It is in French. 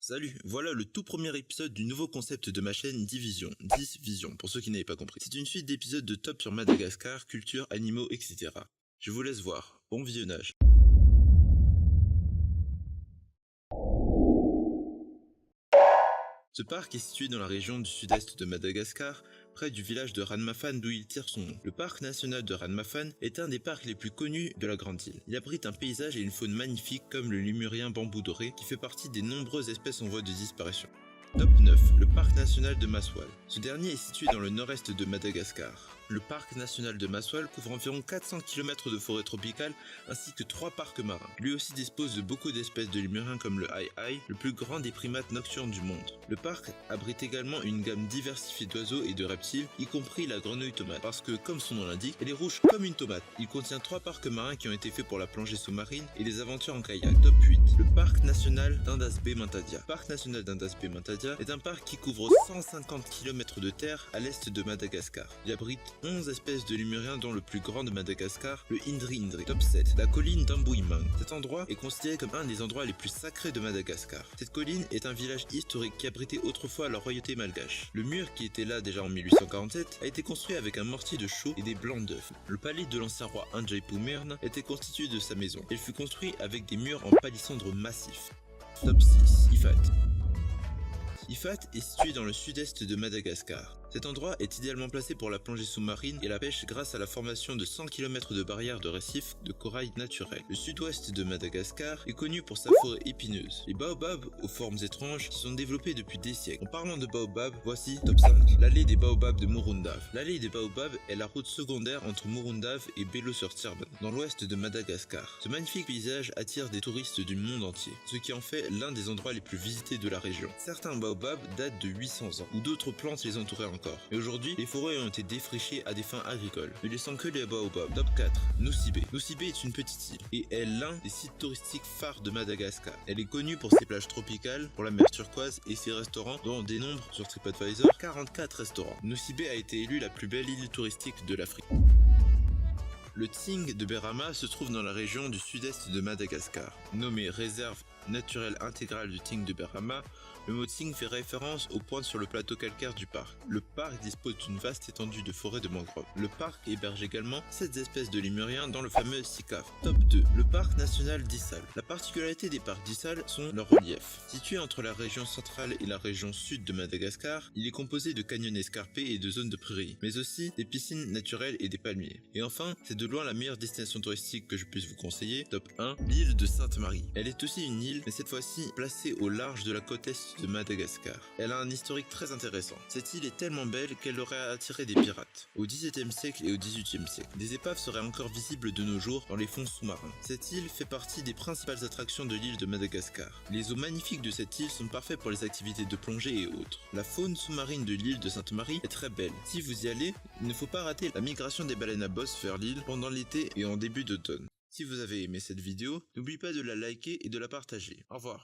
Salut, voilà le tout premier épisode du nouveau concept de ma chaîne Division, 10 Vision, pour ceux qui n'avaient pas compris. C'est une suite d'épisodes de top sur Madagascar, culture, animaux, etc. Je vous laisse voir, bon visionnage. Ce parc est situé dans la région du sud-est de Madagascar, près du village de Ranmafan d'où il tire son nom. Le parc national de Ranmafan est un des parcs les plus connus de la grande île. Il abrite un paysage et une faune magnifiques comme le lémurien bambou doré qui fait partie des nombreuses espèces en voie de disparition. Top 9. Le parc national de Maswal. Ce dernier est situé dans le nord-est de Madagascar. Le parc national de Maswal couvre environ 400 km de forêt tropicale ainsi que 3 parcs marins. Lui aussi dispose de beaucoup d'espèces de lémuriens comme le aï-aï, le plus grand des primates nocturnes du monde. Le parc abrite également une gamme diversifiée d'oiseaux et de reptiles, y compris la grenouille tomate, parce que comme son nom l'indique, elle est rouge comme une tomate. Il contient 3 parcs marins qui ont été faits pour la plongée sous-marine et des aventures en kayak. Top 8. Le parc national d'Indasbe-Mantadia. Le parc national d'Indasbe-Mantadia est un parc qui couvre 150 km de terre à l'est de Madagascar. Il abrite 11 espèces de lémuriens dont le plus grand de Madagascar, le Indri Indri. Top 7. La colline d'Ambouimang. Cet endroit est considéré comme un des endroits les plus sacrés de Madagascar. Cette colline est un village historique qui abritait autrefois la royauté malgache. Le mur qui était là déjà en 1847 a été construit avec un mortier de chaux et des blancs d'œufs. Le palais de l'ancien roi Andjaipumirn était constitué de sa maison. Il fut construit avec des murs en palissandre massif. Top 6. Ifat. Ifat est situé dans le sud-est de Madagascar. Cet endroit est idéalement placé pour la plongée sous-marine et la pêche grâce à la formation de 100 km de barrières de récifs de corail naturels. Le sud-ouest de Madagascar est connu pour sa forêt épineuse. Les baobabs aux formes étranges se sont développés depuis des siècles. En parlant de baobabs, voici top 5, l'allée des baobabs de Murundav. L'allée des baobabs est la route secondaire entre Murundav et Belo-sur-Tirban, dans l'ouest de Madagascar. Ce magnifique paysage attire des touristes du monde entier, ce qui en fait l'un des endroits les plus visités de la région. Certains baobabs datent de 800 ans, ou d'autres plantes les entouraient encore. Mais aujourd'hui, les forêts ont été défrichées à des fins agricoles, ne laissant que les baobabs. Top 4. Nosibé. Nosibé est une petite île et est l'un des sites touristiques phares de Madagascar. Elle est connue pour ses plages tropicales, pour la mer turquoise et ses restaurants dont on dénombre sur TripAdvisor 44 restaurants. Nosibé a été élue la plus belle île touristique de l'Afrique. Le Tsing de Berama se trouve dans la région du sud-est de Madagascar. Nommé réserve naturelle intégrale du Tsing de Berama, le mot Tsing fait référence aux pointes sur le plateau calcaire du parc. Le parc dispose d'une vaste étendue de forêt de mangroves. Le parc héberge également 7 espèces de lémuriens dans le fameux SICAF. Top 2. Le parc national d'Issal. La particularité des parcs d'Issal sont leur relief. Situé entre la région centrale et la région sud de Madagascar, il est composé de canyons escarpés et de zones de prairies, mais aussi des piscines naturelles et des palmiers. Et enfin, c'est de loin la meilleure destination touristique que je puisse vous conseiller. Top 1. L'île de Sainte-Marie. Elle est aussi une île, mais cette fois-ci placée au large de la côte est de Madagascar. Elle a un historique très intéressant. Cette île est tellement belle qu'elle aurait attiré des pirates. Au XVIIe siècle et au XVIIIe siècle, des épaves seraient encore visibles de nos jours dans les fonds sous-marins. Cette île fait partie des principales attractions de l'île de Madagascar. Les eaux magnifiques de cette île sont parfaites pour les activités de plongée et autres. La faune sous-marine de l'île de Sainte-Marie est très belle. Si vous y allez, il ne faut pas rater la migration des baleines à bosse vers l'île pendant l'été et en début d'automne. Si vous avez aimé cette vidéo, n'oubliez pas de la liker et de la partager. Au revoir.